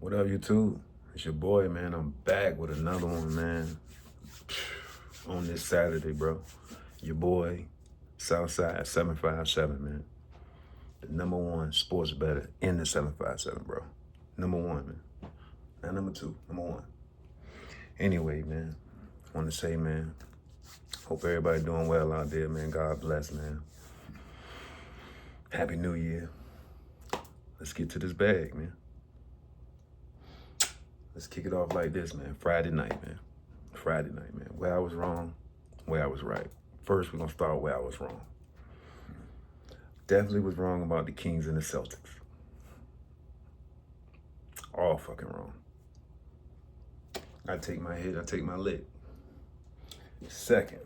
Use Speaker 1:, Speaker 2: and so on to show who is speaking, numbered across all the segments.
Speaker 1: What up, YouTube? It's your boy, man. I'm back with another one, man. On this Saturday, bro. Your boy, Southside 757, man. The #1 sports bettor in the 757, bro. #1, man. Not #2, #1. Anyway, man, I want to say, man, hope everybody doing well out there, man. God bless, man. Happy New Year. Let's get to this bag, man. Let's kick it off like this, man. Friday night, man. Friday night, man. Where I was wrong, where I was right. First, we're going to start where I was wrong. Definitely was wrong about the Kings and the Celtics. All fucking wrong. I take my hit, I take my lick. Second,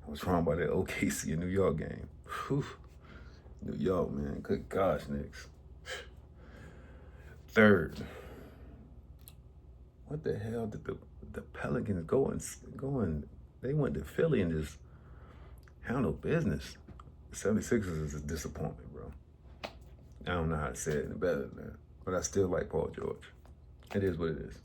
Speaker 1: I was wrong about that OKC and New York game. Whew. New York, man. Good gosh, Knicks. Third, what the hell did the Pelicans going? They went to Philly and just handled business. 76ers is a disappointment, bro. I don't know how to say it any better than that, but I still like Paul George. It is what it is.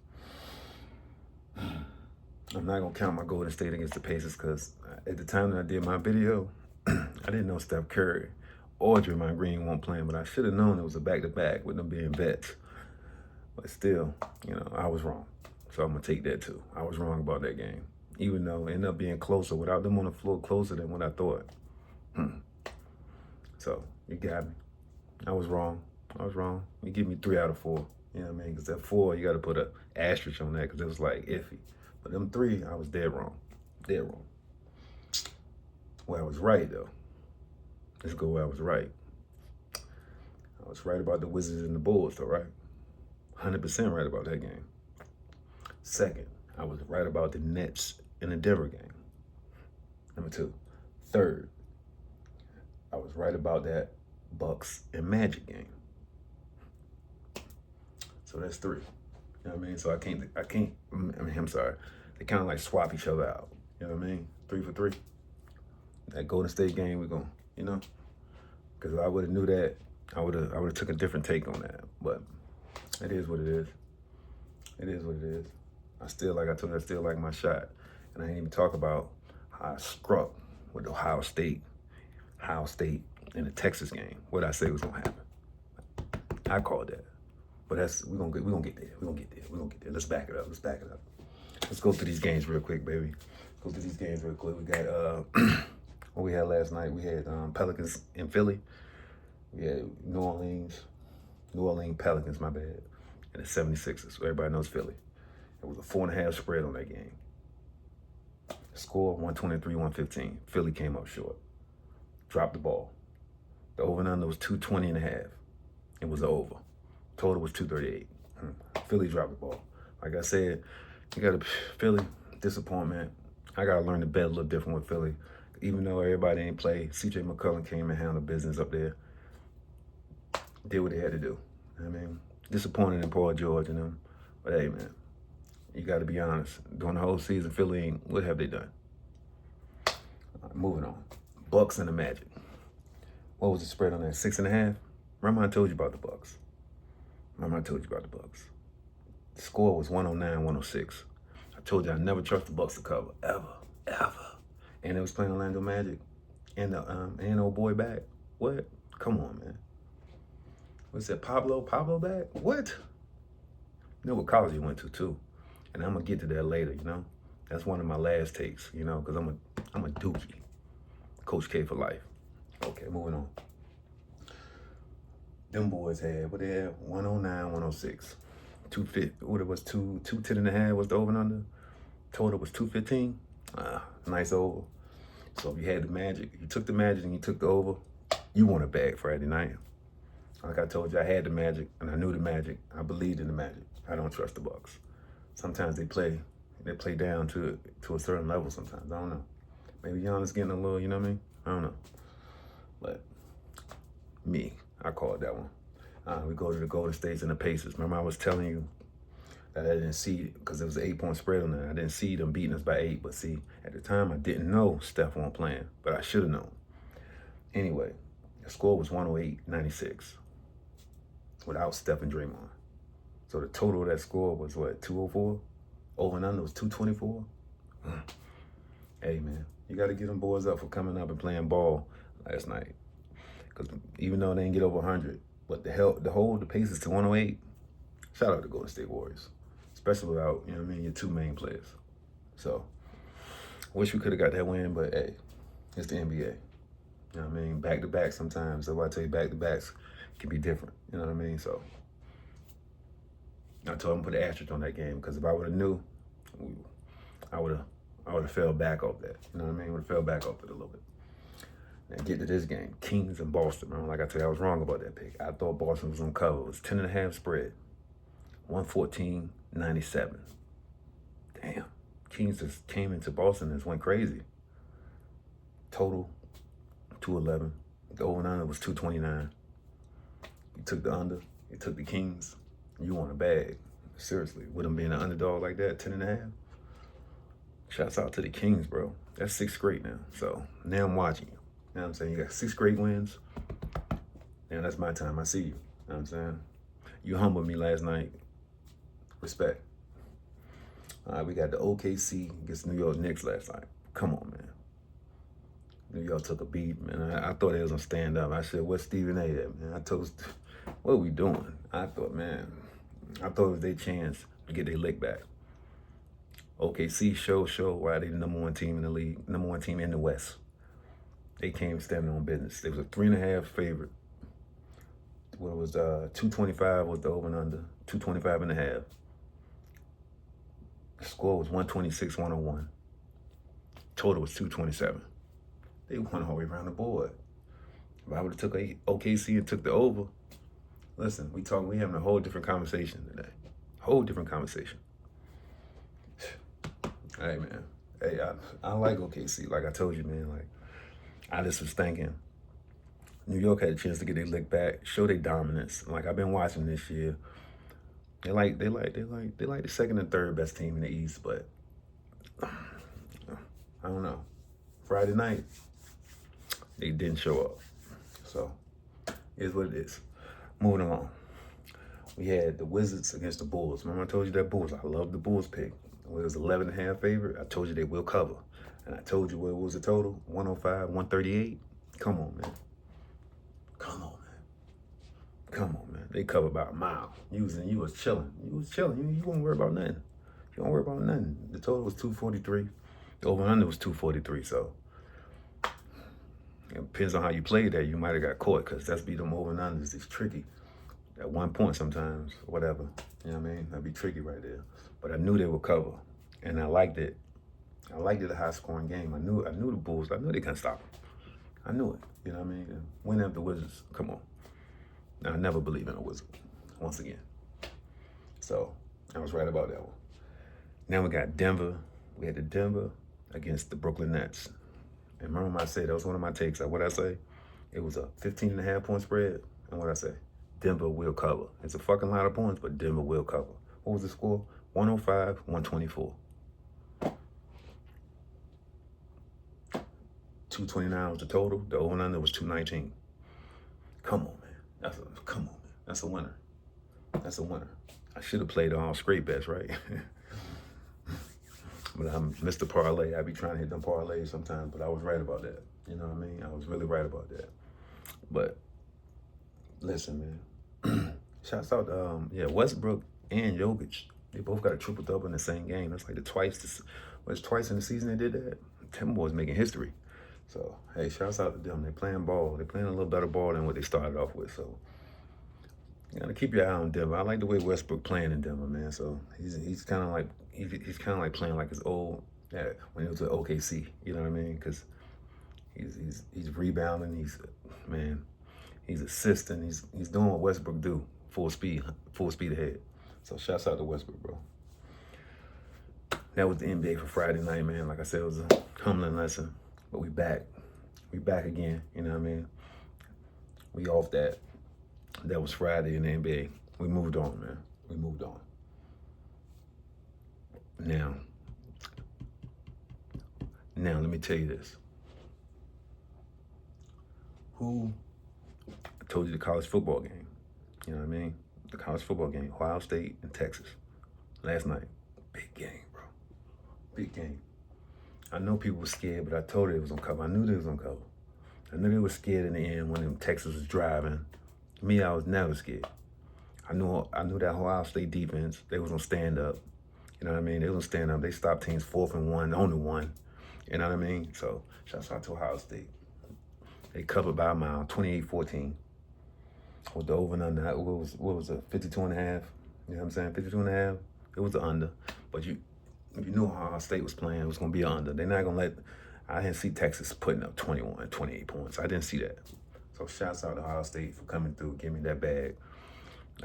Speaker 1: I'm not gonna count my Golden State against the Pacers because at the time that I did my video, I didn't know Steph Curry or Draymond Green weren't playing, but I should have known it was a back-to-back with them being vets. But still, I was wrong. So I'm gonna take that too. I was wrong about that game, even though it ended up being closer without them on the floor, closer than what I thought. So you got me. I was wrong. You give me 3 out of 4. You know what I mean? Because that 4, you got to put an asterisk on that because it was like iffy. But them 3, I was dead wrong. Dead wrong. Well, I was right, though. Let's go where I was right. I was right about the Wizards and the Bulls, though, right? 100% right about that game. Second, I was right about the Nets and the Denver game. Number 2. Third, I was right about that Bucks and Magic game. So that's 3. You know what I mean? So I'm sorry. They kind of like swap each other out. You know what I mean? 3 for 3. That Golden State game, we're going, because if I would have knew that, I would have took a different take on that. But it is what it is. It is what it is. I still like my shot. And I didn't even talk about how I struck with Ohio State in the Texas game. What I say was gonna happen. I called that. But we're gonna get there. Let's back it up. Let's go through these games real quick, baby. We got what we had last night. We had Pelicans in Philly. We had New Orleans Pelicans, my bad. And the 76ers. So everybody knows Philly. It was a 4.5 spread on that game. Score 123-115. Philly came up short. Dropped the ball. The over and under was 220.5. It was over. Total was 238. Philly dropped the ball. Like I said, Philly, disappointment. I got to learn to bet a little different with Philly. Even though everybody ain't play, CJ McCollum came and handled business up there. Did what they had to do. I mean, disappointed in Paul George and them. But hey, man, you got to be honest. During the whole season, Philly what have they done? Moving on. Bucks and the Magic. What was the spread on that? 6.5? Remember I told you about the Bucks. The score was 109-106. I told you I never trust the Bucks to cover. Ever. And they was playing Orlando Magic. And the old boy back. What? Come on, man. What's that, Pablo back? What? You know what college he went to, too. And I'm going to get to that later, That's one of my last takes, because I'm a dookie. Coach K for life. Okay, moving on. Them boys had, 109-106. 250, what it was, 210.5 was the over and under. Total was 215. Nice over. So if you had the Magic, you took the Magic and you took the over, you won a bag Friday night. Like I told you, I had the Magic and I knew the Magic. I believed in the Magic. I don't trust the Bucks. Sometimes they play down to a certain level sometimes. I don't know. Maybe Giannis getting a little, you know what I mean? I don't know. But I called that one. We go to the Golden States and the Pacers. Remember I was telling you that I didn't see, because it was an 8-point spread on that. I didn't see them beating us by 8. But see, at the time, I didn't know Steph wasn't playing. But I should have known. Anyway, the score was 108-96 without Steph and Draymond. So the total of that score was what, 204? Over and under was 224. Hey man, you got to get them boys up for coming up and playing ball last night. Because even though they didn't get over 100, but the pace is to 108. Shout out to Golden State Warriors, especially without, you know what I mean, your two main players. So, wish we could have got that win, but hey, it's the NBA. You know what I mean? Back to back sometimes. So I tell you, back to backs can be different. You know what I mean? So I told him to put an asterisk on that game because if I would have knew, I would have fell back off that. You know what I mean? Would have fell back off it a little bit. Now get to this game, Kings and Boston, man. Like I tell you, I was wrong about that pick. I thought Boston was on cover. It was 10.5 spread, 114.97. Damn, Kings just came into Boston and just went crazy. Total 211. The over and under was 229. You took the under. You took the Kings. You want a bag. Seriously, with them being an underdog like that, 10.5. Shouts out to the Kings, bro. That's 6th straight now. So now I'm watching you. You know what I'm saying? You got 6 great wins. And that's my time. I see you. You know what I'm saying? You humbled me last night. Respect. All right, we got the OKC against New York Knicks last night. Come on, man. New York took a beat, man. I thought they was going to stand up. I said, what's Stephen A at, man? I told, what are we doing? I thought, man, it was their chance to get their lick back. OKC show why they the number one team in the league, number one team in the West. They came standing on business. They was a 3.5 favorite. What was 225 was the over and under, 225.5. The score was 126-101. Total was 227. They won all the way around the board. If I would have took OKC and took the over, listen, we having a whole different conversation today. Whole different conversation. Hey man, hey, I like OKC. Like I told you, man. Like I just was thinking, New York had a chance to get their lick back, show their dominance. Like I've been watching this year. They like the second and third best team in the East, but I don't know. Friday night, they didn't show up. So here's what it is. Moving on. We had the Wizards against the Bulls. Remember I told you that Bulls? I love the Bulls pick. When it was 11.5 favorite, I told you they will cover. And I told you what was the total? 105, 138. Come on, man. Come on, man. They covered by a mile. You was chilling. You won't worry about nothing. You don't worry about nothing. The total was 243. The over and under was 243. So it depends on how you played that. You might have got caught because that's be them over and unders. It's tricky. At 1 point sometimes, whatever. You know what I mean? That'd be tricky right there. But I knew they would cover, and I liked it. I liked it, a high-scoring game. I knew the Bulls. I knew they couldn't stop them. I knew it. You know what I mean? And win after Wizards. Come on. Now, I never believe in a Wizard. Once again. So I was right about that one. Now we got Denver. We had the Denver against the Brooklyn Nets. And remember what I said? That was one of my takes. What I say? It was a 15.5 point spread. And what I say? Denver will cover. It's a fucking lot of points, but Denver will cover. What was the score? 105, 124. 229 was the total. The over and under was 219. Come on, man. That's a winner. That's a winner. I should have played all straight bets, right? But I'm Mr. Parlay. I be trying to hit them parlays sometimes, but I was right about that. You know what I mean? I was really right about that. But listen, man. Shouts out to Westbrook and Jokic. They both got a triple-double in the same game. That's like twice in the season they did that. Them boys making history. So, hey, shouts out to them. They're playing ball. They're playing a little better ball than what they started off with. So, you gotta keep your eye on Denver. I like the way Westbrook playing in Denver, man. So he's kind of like playing like his old when he was at OKC. You know what I mean? Because he's rebounding. He's assisting. He's doing what Westbrook do, full speed ahead. So shouts out to Westbrook, bro. That was the NBA for Friday night, man. Like I said, it was a humbling lesson. But we back. We back again, you know what I mean? We off that. That was Friday in the NBA. We moved on, man. We moved on. Now, let me tell you this. I told you the college football game. You know what I mean? the college football game, Ohio State and Texas, last night. Big game, bro. Big game. I know people were scared, but I told you it was on cover. I knew they was on cover. I knew they were scared in the end when Texas was driving. Me, I was never scared. I knew that Ohio State defense, they was gonna stand up. You know what I mean? They was gonna stand up. They stopped teams 4th and 1, only one. You know what I mean? So, shouts out to Ohio State. They covered by a mile, 28-14. With the over and under, what was it, 52 and a half? You know what I'm saying? 52 and a half. It was the under. But you knew how Ohio State was playing, it was gonna be an under. They're not gonna let, I didn't see Texas putting up 21, 28 points. I didn't see that. So shouts out to Ohio State for coming through, giving me that bag.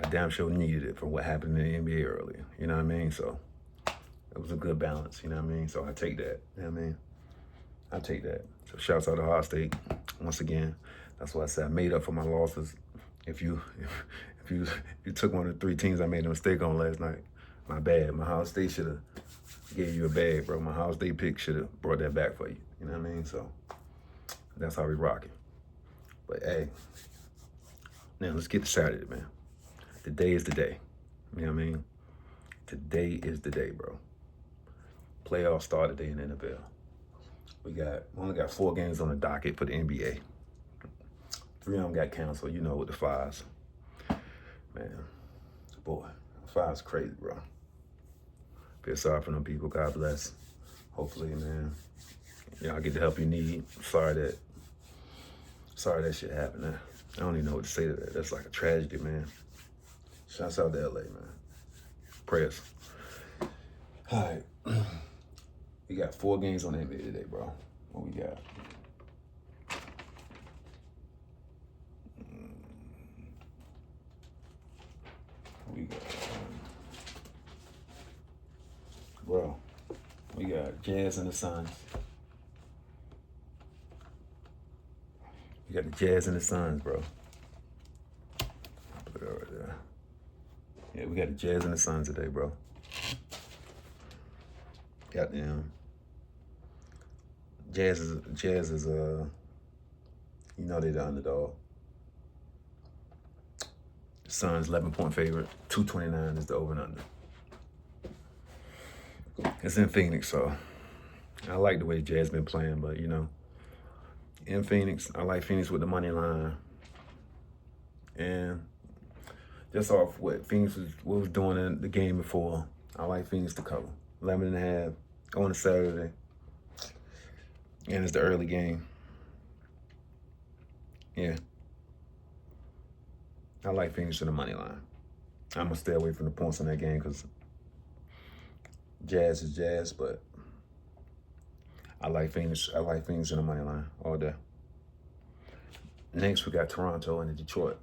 Speaker 1: I damn sure needed it for what happened in the NBA earlier. You know what I mean? So it was a good balance, you know what I mean? So I take that, you know what I mean? I take that. So shouts out to Ohio State once again. That's why I said I made up for my losses. If you took one of the 3 teams I made a mistake on last night, my bad. My Ohio State should have gave you a bag, bro. My Ohio State pick should have brought that back for you. You know what I mean? So that's how we rock it. But hey, now let's get to Saturday, man. Today is the day. You know what I mean? Today is the day, bro. Playoffs start today in the NFL. We only got 4 games on the docket for the NBA. 3 of them got canceled, you know, with the Fives. Man, boy, Fives crazy, bro. Feel sorry for them people. God bless. Hopefully, man, y'all get the help you need. Sorry that shit happened, man. I don't even know what to say to that. That's like a tragedy, man. Shouts out to LA, man. Prayers. All right. We got 4 games on the NBA today, bro. What we got? Bro, we got Jazz and the Suns. We got the Jazz and the Suns, bro. Put it right there. Yeah, we got the Jazz and the Suns today, bro. Goddamn. Jazz is you know they're the underdog. Suns 11-point favorite. 229 is the over and under. It's in Phoenix, so I like the way Jazz been playing, but you know, in Phoenix, I like Phoenix with the money line. And just off what Phoenix was doing in the game before, I like Phoenix to cover. 11 and a half on a Saturday. And it's the early game. Yeah. I like Phoenix in the money line. I'm going to stay away from the points in that game because Jazz is Jazz, but I like Phoenix. I like Phoenix in the money line all day. Next, we got Toronto and Detroit.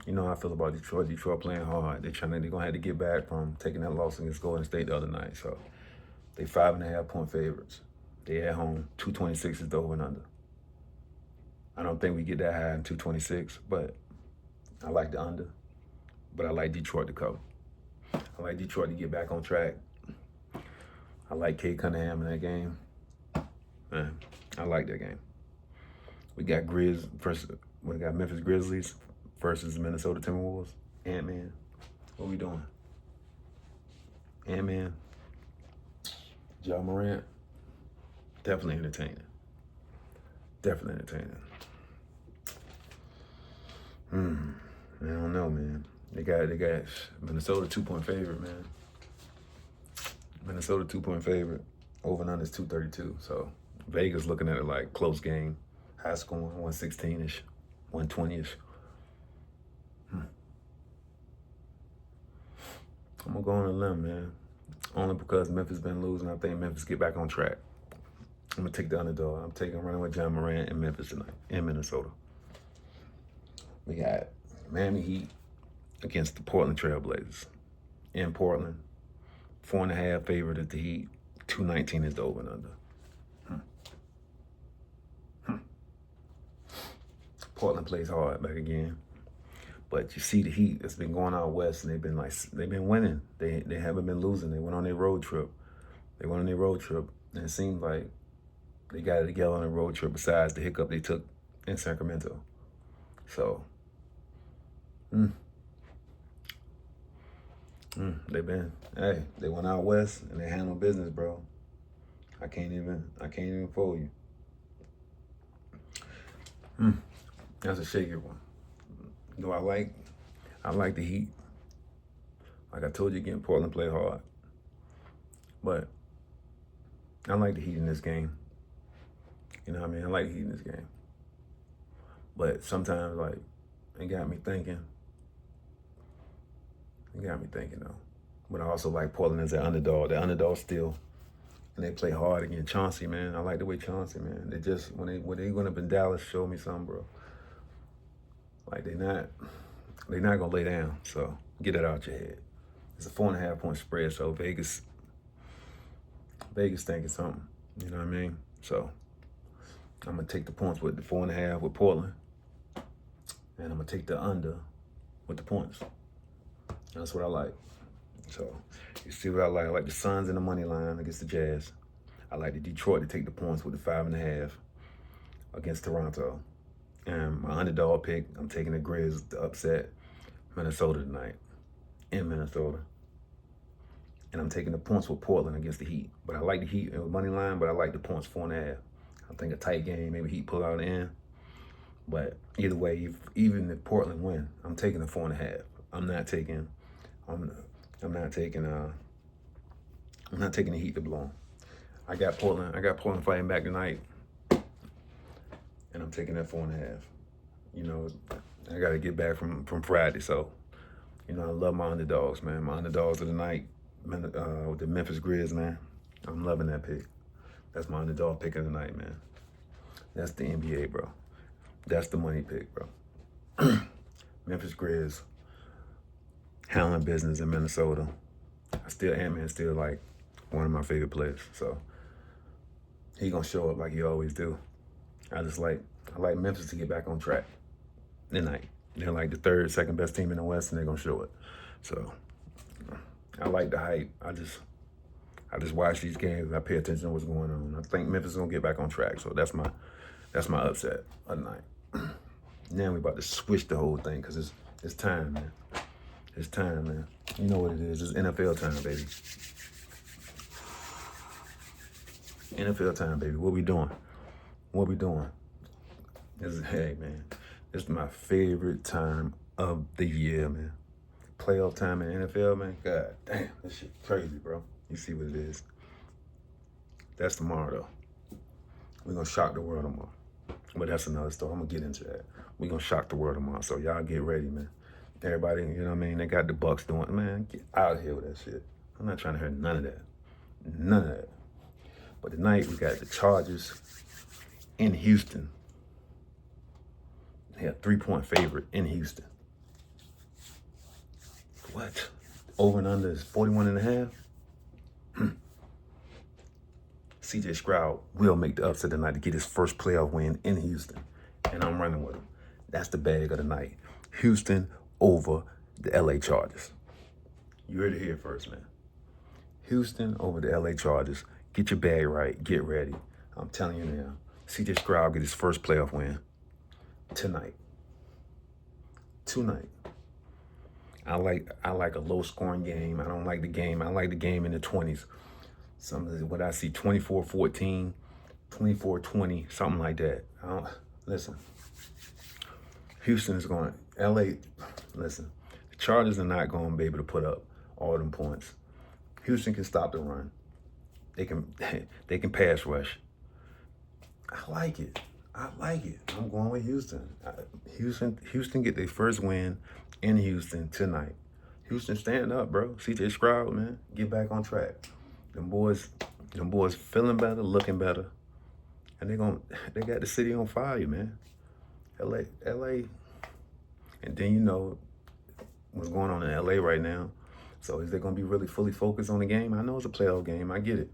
Speaker 1: You know how I feel about Detroit. Detroit playing hard. They're gonna have to get back from taking that loss against Golden State the other night. So they 5.5-point favorites. They at home. 226 is the over and under. I don't think we get that high in 226, but I like the under. But I like Detroit to cover. I like Detroit to get back on track. I like Cade Cunningham in that game. Man, I like that game. We got Memphis Grizzlies versus Minnesota Timberwolves. Ant-Man. What we doing? Ant-Man. Ja Morant. Definitely entertaining. Definitely entertaining. I don't know, man. They got Minnesota 2-point favorite, man. Minnesota 2-point favorite. Over and under is 232. So Vegas looking at it like close game, high scoring, 116-ish, 120-ish. I'm gonna go on a limb, man. Only because Memphis been losing. I think Memphis get back on track. I'm gonna take the underdog. I'm taking running with Ja Morant in Memphis tonight, in Minnesota. We got Miami Heat against the Portland Trail Blazers. In Portland, 4.5 favorite at the Heat. 219 is the over and under. Portland plays hard back again. But you see the Heat that's been going out west, and they've been winning. They haven't been losing. They went on their road trip. And it seems like they got it together on a road trip besides the hiccup they took in Sacramento. So Mm. They went out west and they handled business, bro. I can't even fool you. That's a shaky one. Do I like the Heat. Like I told you again, Portland play hard. But I like the Heat in this game. You know what I mean? I like the Heat in this game. But sometimes, like, it got me thinking. Though. But I also like Portland as an underdog. The underdog still. And they play hard against Chauncey, man. I like the way Chauncey, man. They just, when they went up in Dallas, showed me something, bro. Like, they're not going to lay down. So, get it out your head. It's a 4.5 point spread, so Vegas thinking something. You know what I mean? So, I'm going to take the points with the 4.5 with Portland. And I'm going to take the under with the points. That's what I like. So, you see what I like. I like the Suns in the money line against the Jazz. I like the Detroit to take the points with the 5.5 against Toronto. And my underdog pick, I'm taking the Grizz to upset Minnesota tonight in Minnesota. And I'm taking the points with Portland against the Heat. But I like the Heat in the money line, but I like the points 4.5. I think a tight game, maybe Heat pull out the end. But either way, even if Portland win, I'm taking the 4.5. I'm not taking the Heat to blow 'em. I got Portland fighting back tonight, and I'm taking that 4.5. You know, I got to get back from Friday, so you know I love my underdogs, man. My underdogs of the night, with the Memphis Grizz, man. I'm loving that pick. That's my underdog pick of the night, man. That's the NBA, bro. That's the money pick, bro. Memphis Grizz handling business in Minnesota. Ant-Man's still like one of my favorite players, so he gonna show up like he always do. I like Memphis to get back on track tonight. They're like the second best team in the West, and they're gonna show it. So I like the hype. I just watch these games and I pay attention to what's going on. I think Memphis is gonna get back on track. So that's my upset of the night. Now we about to switch the whole thing because it's time, man. It's time, man. You know what it is. It's NFL time, baby. NFL time, baby. What we doing? Hey, man. This is my favorite time of the year, man. Playoff time in the NFL, man. God damn, this shit crazy, bro. You see what it is. That's tomorrow, though. We're going to shock the world tomorrow. But that's another story. I'm going to get into that. We're going to shock the world tomorrow. So y'all get ready, man. Everybody, you know what I mean? They got the Bucks doing it. Man, get out of here with that shit. I'm not trying to hear none of that. None of that. But tonight, we got the Chargers in Houston. They a 3-point favorite in Houston. What? Over and under is 41.5? CJ Stroud will make the upset tonight to get his first playoff win in Houston. And I'm running with him. That's the bag of the night. Houston over the LA Chargers. You heard it here first, man. Houston over the LA Chargers. Get your bag right. Get ready. I'm telling you now. CJ Stroud get his first playoff win tonight. I like a low scoring game. I don't like the game. I like the game in the 20s. What I see, 24-14, 24-20, something like that. Listen. Houston is going, LA, listen, the Chargers are not going to be able to put up all them points. Houston can stop the run. They can pass rush. I like it. I'm going with Houston. Houston get their first win in Houston tonight. Houston, stand up, bro. CJ Stroud, man, get back on track. Them boys feeling better, looking better, and they got the city on fire, man. LA, and then you know what's going on in LA right now. So is they gonna be really fully focused on the game? I know it's a playoff game, I get it,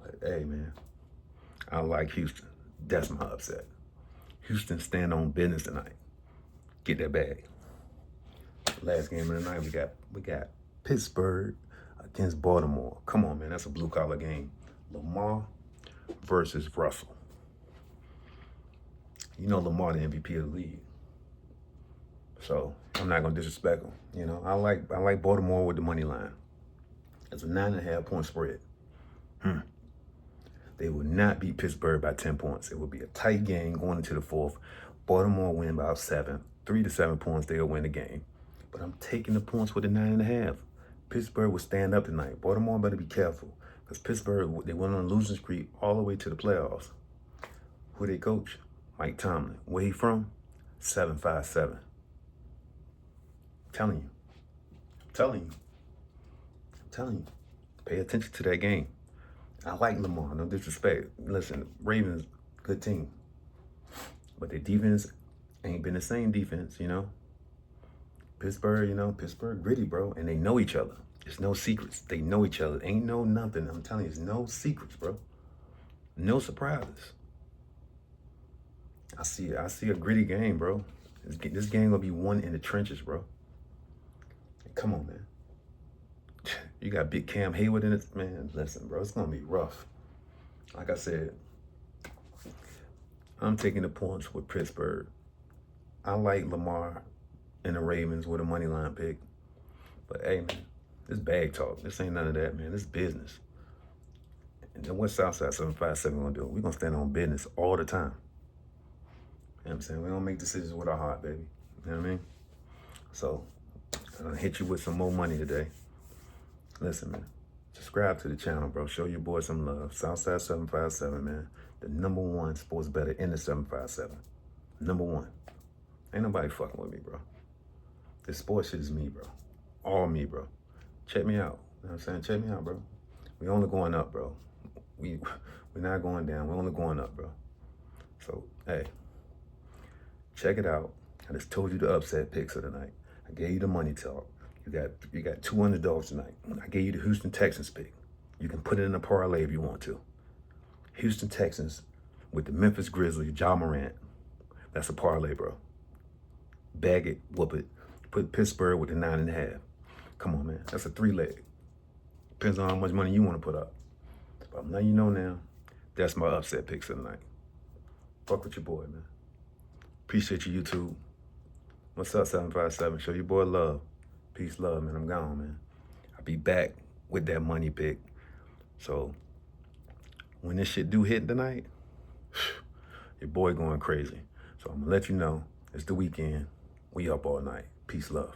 Speaker 1: but hey, man, I like Houston. That's my upset. Houston stand on business tonight. Get that bag. Last game of the night, we got Pittsburgh against Baltimore. Come on, man, that's a blue collar game. Lamar versus Russell. You know Lamar the MVP of the league. So I'm not gonna disrespect them. You know, I like Baltimore with the money line. It's a 9.5 point spread. They will not beat Pittsburgh by 10 points. It will be a tight game going into the fourth. Baltimore win by 7, 3 to 7 points. They'll win the game. But I'm taking the points with the 9.5. Pittsburgh will stand up tonight. Baltimore better be careful because Pittsburgh, they went on a losing streak all the way to the playoffs. Who they coach? Mike Tomlin. Where he from? 757. Telling you. Telling you. Pay attention to that game. I like Lamar, no disrespect. Listen, Ravens, good team. But their defense ain't been the same defense, you know. Pittsburgh gritty, bro. And they know each other. There's no secrets. They know each other. Ain't no nothing. I'm telling you, there's no secrets, bro. No surprises. I see a gritty game, bro. This game gonna be won in the trenches, bro. Come on, man. You got big Cam Hayward in it, man. Listen, bro, it's gonna be rough. Like I said, I'm taking the points with Pittsburgh. I like Lamar and the Ravens with a money line pick. But hey, man, this bag talk. This ain't none of that, man. This business. And then what Southside 757 gonna do? We're gonna stand on business all the time. You know what I'm saying? We don't make decisions with our heart, baby. You know what I mean? So, I'm gonna hit you with some more money today. Listen, man, subscribe to the channel, bro. Show your boy some love. Southside 757, man. The #1 sports bettor in the 757. #1. Ain't nobody fucking with me, bro. This sports shit is me, bro. All me, bro. Check me out. You know what I'm saying? Check me out, bro. We only going up, bro. We're not going down. We're only going up, bro. So, hey, check it out. I just told you the upset picks of the night. I gave you the money talk. You got two underdogs tonight. I gave you the Houston Texans pick. You can put it in a parlay if you want to. Houston Texans with the Memphis Grizzlies, Ja Morant. That's a parlay, bro. Bag it, whoop it. Put Pittsburgh with the 9.5. Come on, man. That's a 3-leg. Depends on how much money you want to put up. But I'm letting you know now, that's my upset picks of the night. Fuck with your boy, man. Appreciate you, YouTube. What's up, 757? Show your boy love. Peace, love, man. I'm gone, man. I'll be back with that money pick. So, when this shit do hit tonight, your boy going crazy. So, I'm going to let you know. It's the weekend. We up all night. Peace, love.